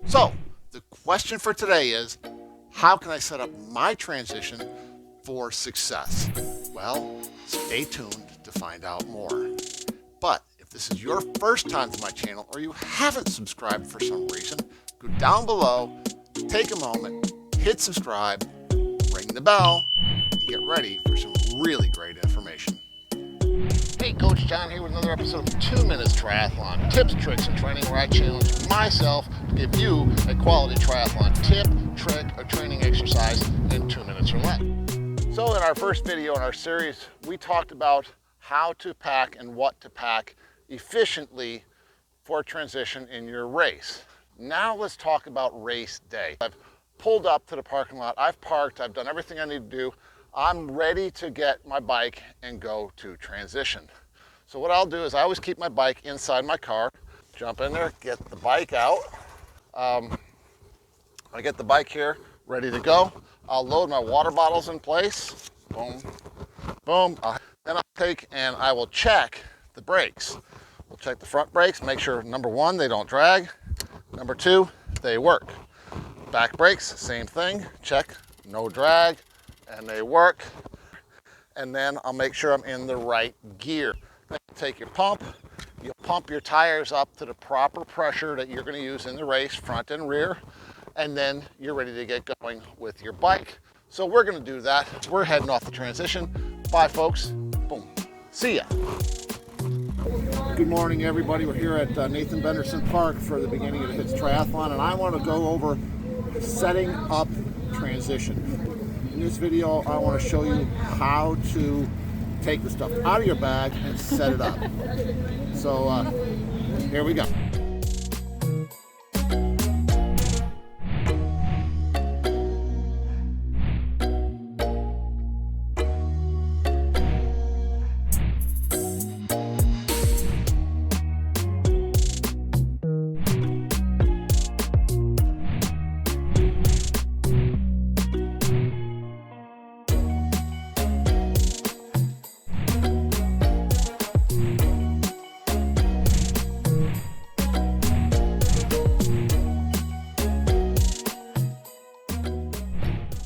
So, the question for today is, how can I set up my transition for success? Well, stay tuned to find out more. But if this is your first time to my channel or you haven't subscribed for some reason, go down below, take a moment, hit subscribe, ring the bell, and get ready for some really great information. Hey, Coach John here with another episode of 2 Minutes Triathlon Tips, Tricks, and Training, where I challenge myself to give you a quality triathlon tip, trick, or training exercise in 2 minutes or less. So in our first video in our series, we talked about how to pack and what to pack efficiently for transition in your race. Now let's talk about race day. I've pulled up to the parking lot, I've parked, I've done everything I need to do. I'm ready to get my bike and go to transition. So what I'll do is I always keep my bike inside my car, jump in there, get the bike out. I get the bike here ready to go. I'll load my water bottles in place. Boom, boom. Then I'll take and I will check the brakes. We'll check the front brakes, make sure number one, they don't drag. Number two, they work. Back brakes, same thing. Check, no drag, and they work. And then I'll make sure I'm in the right gear. Then take your pump. You'll pump your tires up to the proper pressure that you're going to use in the race, front and rear. And then you're ready to get going with your bike. So we're going to do that. We're heading off the transition. Bye, folks. Boom. See ya. Good morning, everybody. We're here at Nathan Benderson Park for the beginning of the HITS Triathlon, and I want to go over setting up transition. In this video, I want to show you how to take the stuff out of your bag and set it up. So here we go.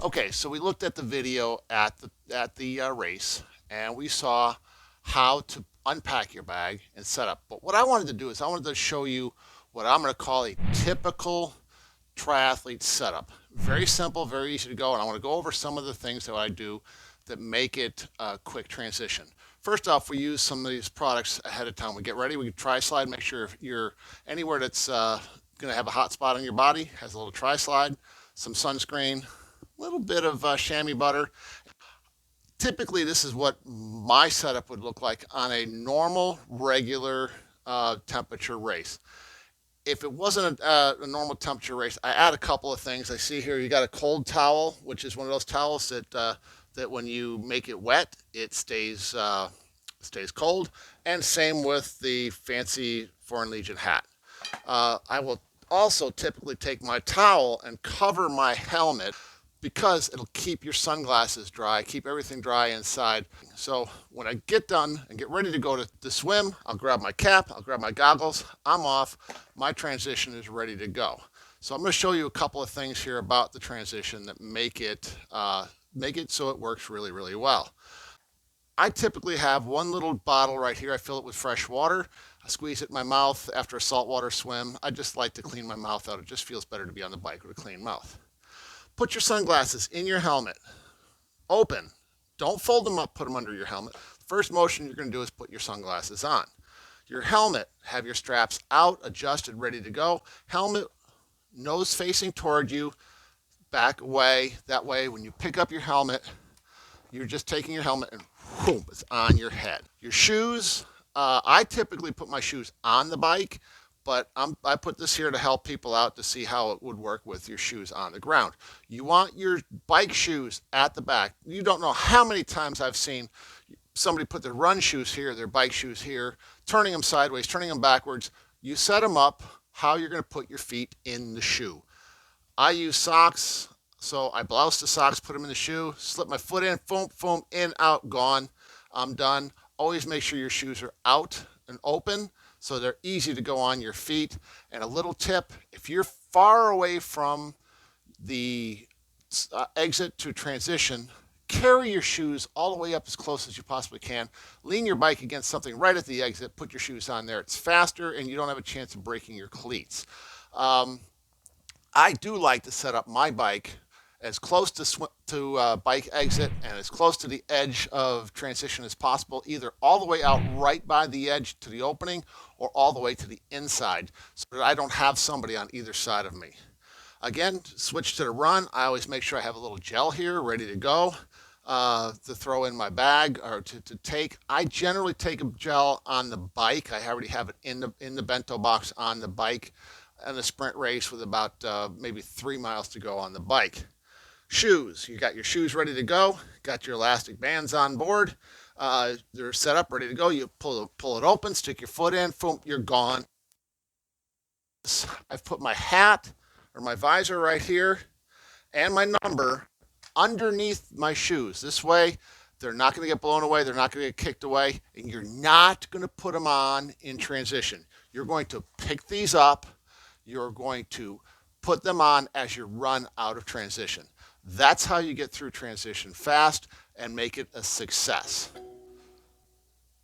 Okay, so we looked at the video at the race, and we saw how to unpack your bag and set up. But what I wanted to do is I wanted to show you what I'm going to call a typical triathlete setup. Very simple, very easy to go, and I want to go over some of the things that I do that make it a quick transition. First off, we use some of these products ahead of time. We get ready, we tri-slide, make sure if you're anywhere that's going to have a hot spot on your body, has a little tri-slide, some sunscreen, a little bit of chamois butter. Typically, this is what my setup would look like on a normal, regular temperature race. If it wasn't a normal temperature race, I add a couple of things. I see here you got a cold towel, which is one of those towels that when you make it wet, it stays cold. And same with the fancy Foreign Legion hat. I will also typically take my towel and cover my helmet because it'll keep your sunglasses dry, keep everything dry inside. So when I get done and get ready to go to swim, I'll grab my cap, I'll grab my goggles, I'm off, my transition is ready to go. So I'm going to show you a couple of things here about the transition that make it so it works really, really well. I typically have one little bottle right here. I fill it with fresh water. I squeeze it in my mouth after a saltwater swim. I just like to clean my mouth out. It just feels better to be on the bike with a clean mouth. Put your sunglasses in your helmet, open. Don't fold them up, put them under your helmet. First motion you're going to do is put your sunglasses on. Your helmet, have your straps out, adjusted, ready to go. Helmet, nose facing toward you, back away. That way, when you pick up your helmet, you're just taking your helmet and boom, it's on your head. Your shoes, I typically put my shoes on the bike, but I put this here to help people out to see how it would work with your shoes on the ground. You want your bike shoes at the back. You don't know how many times I've seen somebody put their run shoes here, their bike shoes here, turning them sideways, turning them backwards. You set them up how you're going to put your feet in the shoe. I use socks, so I blouse the socks, put them in the shoe, slip my foot in, boom, boom, in, out, gone. I'm done. Always make sure your shoes are out and open so they're easy to go on your feet. And a little tip, if your far away from the exit to transition, carry your shoes all the way up as close as you possibly can. Lean your bike against something right at the exit. Put your shoes on there. It's faster, and you don't have a chance of breaking your cleats. I do like to set up my bike as close to bike exit and as close to the edge of transition as possible, either all the way out right by the edge to the opening or all the way to the inside, so that I don't have somebody on either side of me. Again, switch to the run. I always make sure I have a little gel here ready to go to throw in my bag or to take. I generally take a gel on the bike. I already have it in the bento box on the bike in a sprint race with about maybe 3 miles to go on the bike. Shoes. You got your shoes ready to go. Got your elastic bands on board. They're set up, ready to go. You pull it open, stick your foot in, boom, you're gone. I've put my hat or my visor right here and my number underneath my shoes. This way, they're not going to get blown away. They're not going to get kicked away. And you're not going to put them on in transition. You're going to pick these up. You're going to put them on as you run out of transition. That's how you get through transition fast and make it a success.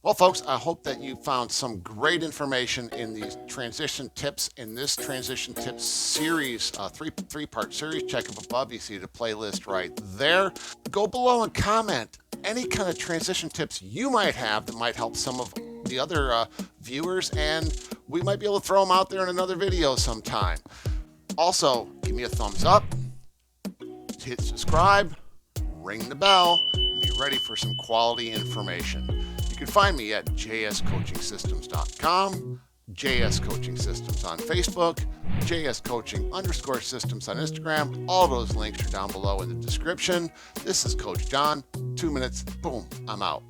Well, folks, I hope that you found some great information in these transition tips in this transition tips series, three-part series. Check up above. You see the playlist right there. Go below and comment any kind of transition tips you might have that might help some of the other viewers, and we might be able to throw them out there in another video sometime. Also, give me a thumbs up, hit subscribe, ring the bell, and be ready for some quality information. You can find me at jscoachingsystems.com, JS Coaching Systems on Facebook, JSCoaching_systems on Instagram. All those links are down below in the description. This is Coach John. 2 minutes, boom, I'm out.